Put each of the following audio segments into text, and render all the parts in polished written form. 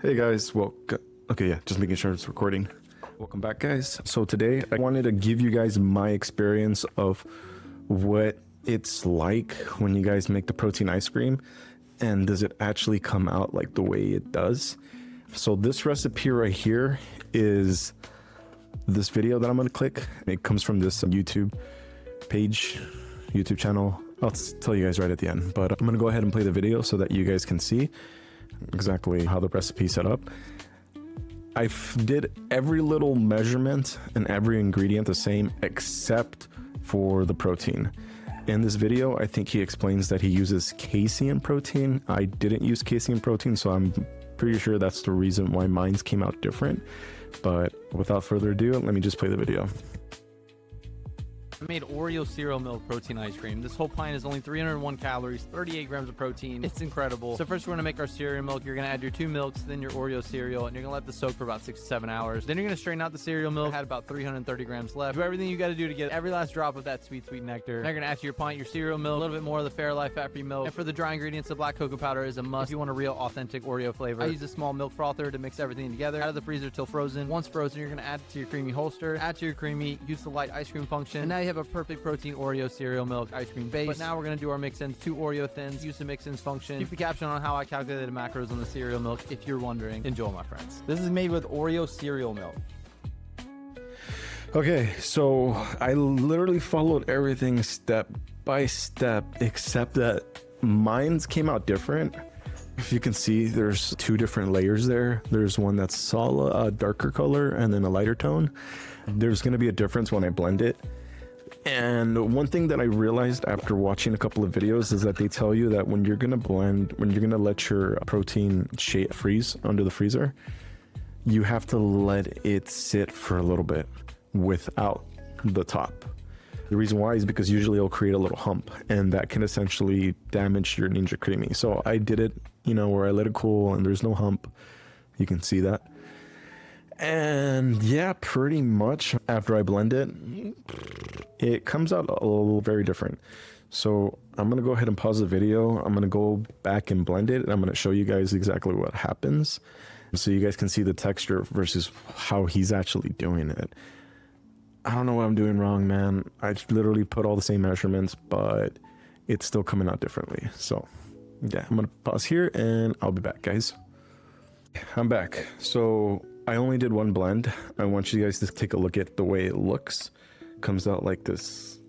Hey guys, okay, yeah, just making sure it's recording. Welcome back, guys. So today I wanted to give you guys my experience of what it's like when you guys make the protein ice cream, and does it actually come out like the way it does. So this recipe right here is this video that I'm gonna click. It comes from this YouTube channel. I'll tell you guys right at the end, but I'm gonna go ahead and play the video so that you guys can see exactly how the recipe set up. I did every little measurement and every ingredient the same except for the protein. In this video, I think he explains that he uses casein protein. I didn't use casein protein, so I'm pretty sure that's the reason why mine's came out different. But without further ado, let me just play the video. I made Oreo cereal milk protein ice cream. This whole pint is only 301 calories, 38 grams of protein. It's incredible. So first we're gonna make our cereal milk. You're gonna add your 2 milks, then your Oreo cereal, and you're gonna let this soak for about 6 to 7 hours. Then you're gonna strain out the cereal milk. I had about 330 grams left. Do everything you gotta do to get every last drop of that sweet, sweet nectar. Now you're gonna add to your pint your cereal milk, a little bit more of the Fairlife fat-free milk. And for the dry ingredients, the black cocoa powder is a must if you want a real authentic Oreo flavor. I use a small milk frother to mix everything together. Out of the freezer till frozen. Once frozen, you're gonna add it to your Creami holster. Add to your Creami, use the light ice cream function. And now you have a perfect protein Oreo cereal milk ice cream base. But now we're going to do our mix-ins, 2 Oreo thins, use the mix-ins function. Keep the caption on how I calculated the macros on the cereal milk if you're wondering. Enjoy, my friends. This is made with Oreo cereal milk. Okay, so I literally followed everything step by step, except that mine's came out different. If you can see, there's 2 different layers there. There's one that's solid, a darker color, and then a lighter tone. There's going to be a difference when I blend it. And one thing that I realized after watching a couple of videos is that they tell you that when you're gonna blend, when you're gonna let your protein freeze under the freezer, you have to let it sit for a little bit without the top. The reason why is because usually it'll create a little hump, and that can essentially damage your Ninja Creami. So I did it, where I let it cool and there's no hump. You can see that. And yeah, pretty much after I blend it, it comes out a little very different. So I'm gonna go ahead and pause the video. I'm gonna go back and blend it, and I'm gonna show you guys exactly what happens so you guys can see the texture versus how he's actually doing it. I don't know what I'm doing wrong, man. I literally put all the same measurements, but it's still coming out differently. So yeah, I'm gonna pause here and I'll be back, guys. I'm back. So I only did 1 blend. I want you guys to take a look at the way it looks. Comes out like this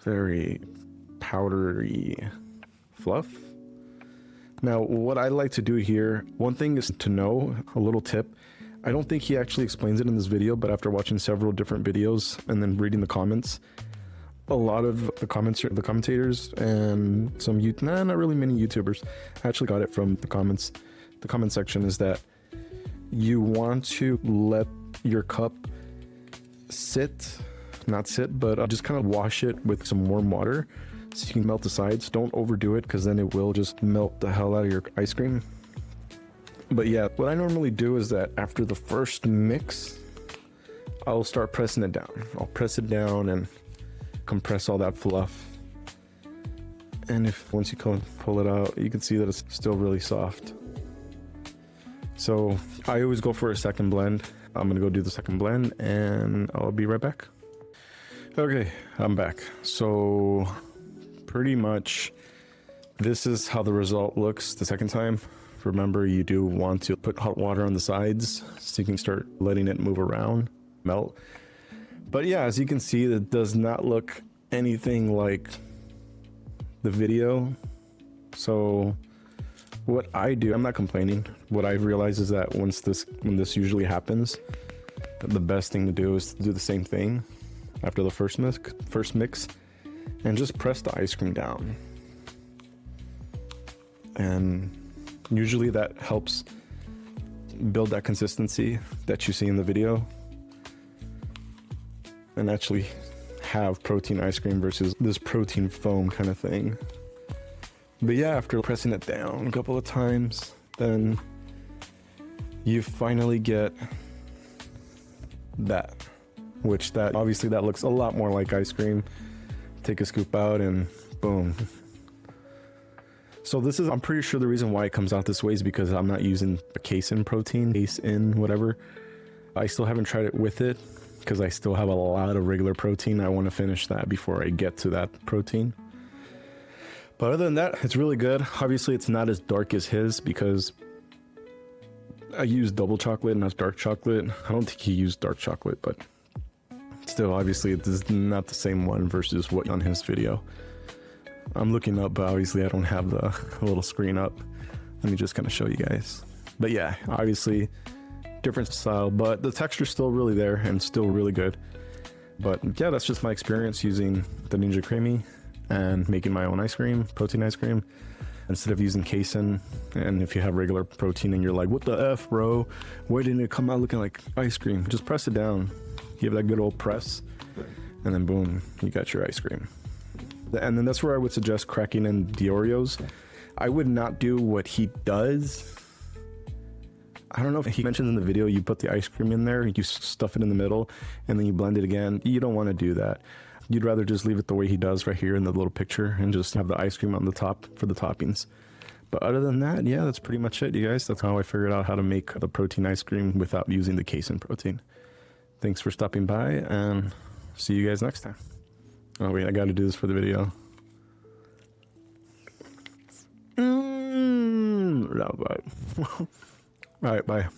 very powdery fluff. Now, what I like to do here, one thing is to know, a little tip. I don't think he actually explains it in this video, but after watching several different videos and then reading the comments, a lot of the commentators and some not really many YouTubers actually got it from the comments. The comment section is that you want to let your cup not sit, but just kind of wash it with some warm water so you can melt the sides. Don't overdo it, because then it will just melt the hell out of your ice cream. But yeah, what I normally do is that after the first mix, I'll start pressing it down. I'll press it down and compress all that fluff. And once you pull it out, you can see that it's still really soft. So I always go for a second blend. I'm gonna go do the second blend and I'll be right back. Okay, I'm back. So pretty much this is how the result looks the second time. Remember, you do want to put hot water on the sides so you can start letting it move around, melt. But yeah, as you can see, it does not look anything like the video. So what I do, I'm not complaining. What I've realized is that when this usually happens, the best thing to do is to do the same thing after the first mix and just press the ice cream down. And usually that helps build that consistency that you see in the video and actually have protein ice cream versus this protein foam kind of thing. But yeah, after pressing it down a couple of times, then you finally get that, which obviously that looks a lot more like ice cream. Take a scoop out and boom. So this is, I'm pretty sure the reason why it comes out this way is because I'm not using a casein protein, casein, whatever. I still haven't tried it with it because I still have a lot of regular protein. I want to finish that before I get to that protein. But other than that, it's really good. Obviously, it's not as dark as his because I use double chocolate and that's dark chocolate. I don't think he used dark chocolate, but still, obviously, it is not the same one versus what on his video. I'm looking up, but obviously I don't have the little screen up. Let me just kind of show you guys. But yeah, obviously, different style, but the texture's still really there and still really good. But yeah, that's just my experience using the Ninja Creami and making my own ice cream, protein ice cream, instead of using casein. And if you have regular protein and you're like, what the F, bro? Why didn't it come out looking like ice cream? Just press it down. Give that good old press, and then boom, you got your ice cream. And then that's where I would suggest cracking in the Oreos. I would not do what he does. I don't know if he mentioned in the video, you put the ice cream in there, you stuff it in the middle, and then you blend it again. You don't want to do that. You'd rather just leave it the way he does right here in the little picture and just have the ice cream on the top for the toppings. But other than that, yeah, that's pretty much it, you guys. That's how I figured out how to make the protein ice cream without using the casein protein. Thanks for stopping by, and see you guys next time. Oh wait, I gotta do this for the video. No, bye. Alright, bye.